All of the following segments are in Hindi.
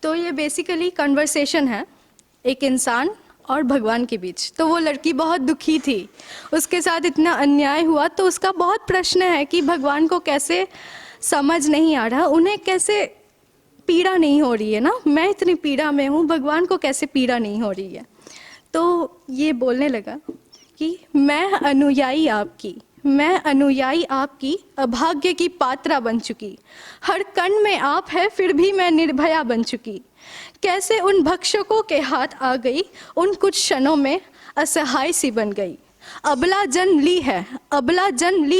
तो ये बेसिकली कन्वर्सेशन है एक इंसान और भगवान के बीच। तो वो लड़की बहुत दुखी थी, उसके साथ इतना अन्याय हुआ, तो उसका बहुत प्रश्न है कि भगवान को कैसे समझ नहीं आ रहा, उन्हें कैसे पीड़ा नहीं हो रही है ना, मैं इतनी पीड़ा में हूँ, भगवान को कैसे पीड़ा नहीं हो रही है। तो ये बोलने लगा कि मैं अनुयायी आपकी अभाग्य की पात्रा बन चुकी, हर कण में आप है फिर भी मैं निर्भया बन चुकी। कैसे उन भक्षकों के हाथ आ गई, उन कुछ क्षणों में असहाय सी बन गई। अबला जन्म ली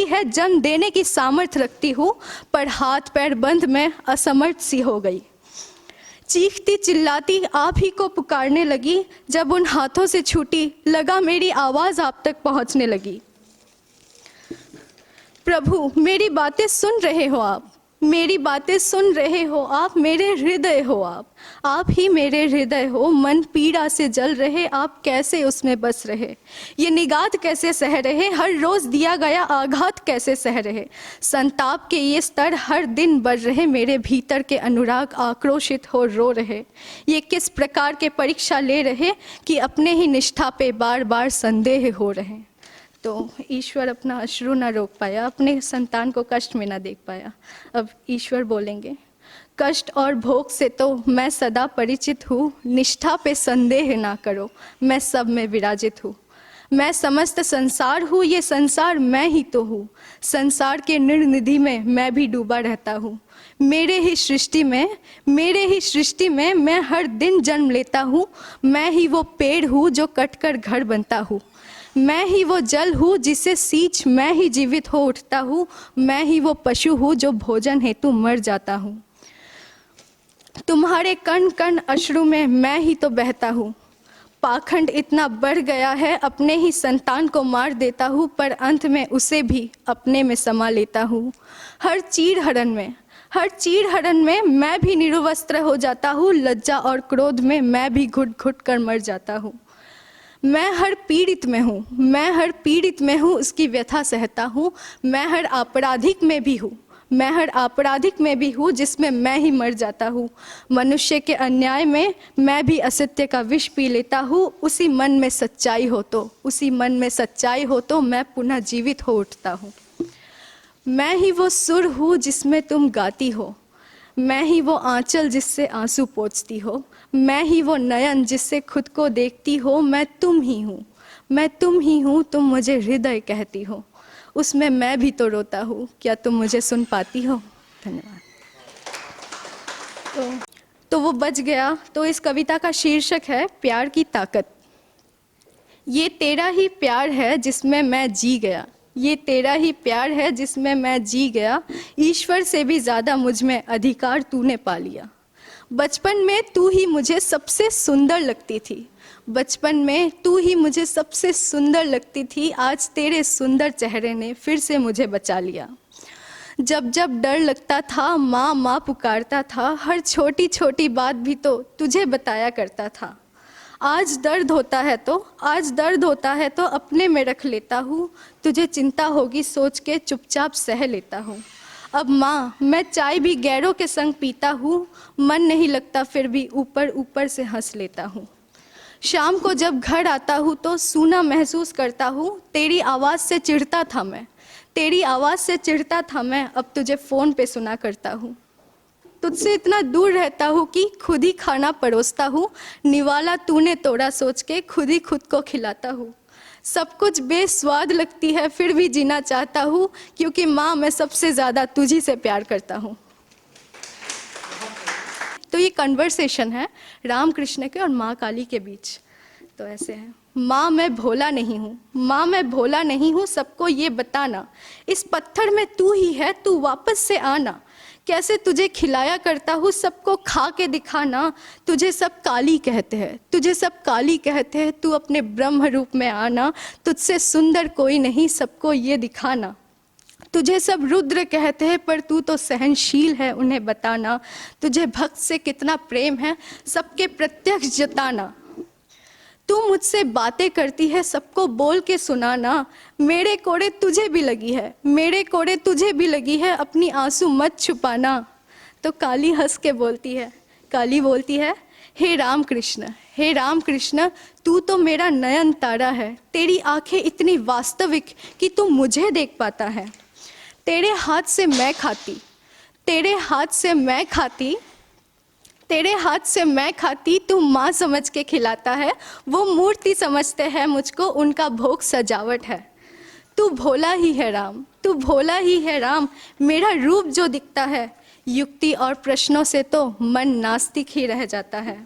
है, जन्म देने की सामर्थ्य रखती हूँ, पर हाथ पैर बंद में असमर्थ सी हो गई। चीखती चिल्लाती आप ही को पुकारने लगी, जब उन हाथों से छूटी लगा मेरी आवाज आप तक पहुंचने लगी। प्रभु मेरी बातें सुन रहे हो आप, मेरी बातें सुन रहे हो आप, मेरे हृदय हो आप ही मेरे हृदय हो। मन पीड़ा से जल रहे, आप कैसे उसमें बस रहे। ये निगात कैसे सह रहे, हर रोज दिया गया आघात कैसे सह रहे। संताप के ये स्तर हर दिन बढ़ रहे, मेरे भीतर के अनुराग आक्रोशित हो रो रहे। ये किस प्रकार के परीक्षा ले रहे कि अपने ही निष्ठा पे बार बार संदेह हो रहे। तो ईश्वर अपना अश्रु ना रोक पाया, अपने संतान को कष्ट में ना देख पाया। अब ईश्वर बोलेंगे, कष्ट और भोग से तो मैं सदा परिचित हूँ, निष्ठा पे संदेह ना करो, मैं सब में विराजित हूँ। मैं समस्त संसार हूँ, ये संसार मैं ही तो हूँ, संसार के निर्निधि में मैं भी डूबा रहता हूँ। मेरे ही सृष्टि में मैं हर दिन जन्म लेता हूँ। मैं ही वो पेड़ हूँ जो कटकर घर बनता हूँ। मैं ही वो जल हूँ जिसे सींच मैं ही जीवित हो उठता हूँ। मैं ही वो पशु हूँ जो भोजन हेतु मर जाता हूँ। तुम्हारे कण कण अश्रु में मैं ही तो बहता हूँ। पाखंड इतना बढ़ गया है, अपने ही संतान को मार देता हूँ, पर अंत में उसे भी अपने में समा लेता हूँ। हर चीड़ हरण में मैं भी निर्वस्त्र हो जाता हूँ। लज्जा और क्रोध में मैं भी घुट घुट कर मर जाता हूँ। मैं हर पीड़ित में हूँ, उसकी व्यथा सहता हूँ। मैं हर आपराधिक में भी हूँ, जिसमें मैं ही मर जाता हूँ। मनुष्य के अन्याय में मैं भी असत्य का विष पी लेता हूँ। उसी मन में सच्चाई हो तो मैं पुनः जीवित हो उठता हूँ। मैं ही वो सुर हूँ जिसमें तुम गाती हो, मैं ही वो आंचल जिससे आंसू पोंछती हो। मैं ही वो नयन जिससे खुद को देखती हो। मैं तुम ही हूँ, तुम मुझे हृदय कहती हो, उसमें मैं भी तो रोता हूँ, क्या तुम मुझे सुन पाती हो। धन्यवाद। तो वो बच गया। तो इस कविता का शीर्षक है प्यार की ताकत। ये तेरा ही प्यार है जिसमें मैं जी गया, ये तेरा ही प्यार है जिसमें मैं जी गया। ईश्वर से भी ज़्यादा मुझ में अधिकार तूने पा लिया। बचपन में तू ही मुझे सबसे सुंदर लगती थी, आज तेरे सुंदर चेहरे ने फिर से मुझे बचा लिया। जब जब डर लगता था माँ माँ पुकारता था, हर छोटी छोटी बात भी तो तुझे बताया करता था। आज दर्द होता है तो अपने में रख लेता हूँ, तुझे चिंता होगी सोच के चुपचाप सह लेता हूँ। अब माँ मैं चाय भी गैरों के संग पीता हूँ, मन नहीं लगता फिर भी ऊपर ऊपर से हंस लेता हूँ। शाम को जब घर आता हूँ तो सूना महसूस करता हूँ, तेरी आवाज़ से चिढ़ता था मैं, अब तुझे फ़ोन पे सुना करता हूँ। तुझसे इतना दूर रहता हूँ कि खुद ही खाना परोसता हूँ, निवाला तूने तोड़ा सोच के खुद ही खुद को खिलाता हूँ। सब कुछ बेस्वाद लगती है फिर भी जीना चाहता हूँ, क्योंकि माँ मैं सबसे ज़्यादा तुझी से प्यार करता हूँ। तो ये कन्वर्सेशन है राम कृष्ण के और माँ काली के बीच। तो ऐसे है, माँ मैं भोला नहीं हूँ, सबको ये बताना, इस पत्थर में तू ही है, तू वापस से आना। कैसे तुझे खिलाया करता हूँ, सबको खा के दिखाना। तुझे सब काली कहते हैं, तू अपने ब्रह्म रूप में आना। तुझसे सुंदर कोई नहीं, सबको ये दिखाना। तुझे सब रुद्र कहते हैं पर तू तो सहनशील है, उन्हें बताना। तुझे भक्त से कितना प्रेम है, सबके प्रत्यक्ष जताना। तू मुझसे बातें करती है, सबको बोल के सुनाना। मेरे कोड़े तुझे भी लगी है, अपनी आंसू मत छुपाना। तो काली हंस के बोलती है काली बोलती है, हे राम कृष्ण, हे राम कृष्ण, तू तो मेरा नयन तारा है, तेरी आंखें इतनी वास्तविक कि तू मुझे देख पाता है। तेरे हाथ से मैं खाती, तेरे हाथ से मैं खाती, तेरे हाथ से मैं खाती, तू माँ समझ के खिलाता है। वो मूर्ति समझते हैं मुझको, उनका भोग सजावट है। तू भोला ही है राम, तू भोला ही है राम, मेरा रूप जो दिखता है, युक्ति और प्रश्नों से तो मन नास्तिक ही रह जाता है।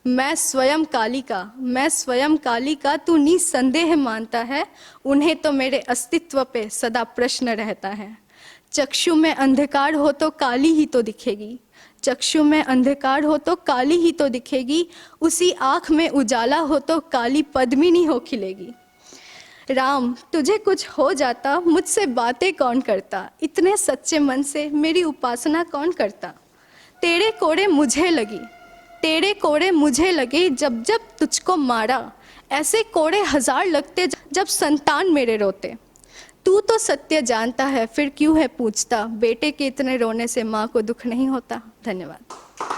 मैं स्वयं काली का, मैं स्वयं काली का, तू निसंदेह मानता है, उन्हें तो मेरे अस्तित्व पे सदा प्रश्न रहता है। चक्षु में अंधकार हो तो काली ही तो दिखेगी, चक्षु में अंधकार हो तो काली ही तो दिखेगी, उसी आँख में उजाला हो तो काली पद्मिनी हो खिलेगी। राम, तुझे कुछ हो जाता, मुझसे बातें कौन करता, इतने सच्चे मन से मेरी उपासना कौन करता। तेरे कोड़े मुझे लगी, तेरे कोड़े मुझे लगे, जब जब तुझको मारा, ऐसे कोड़े हजार लगते जब संतान मेरे रोते। तू तो सत्य जानता है, फिर क्यों है पूछता, बेटे के इतने रोने से माँ को दुख नहीं होता। धन्यवाद।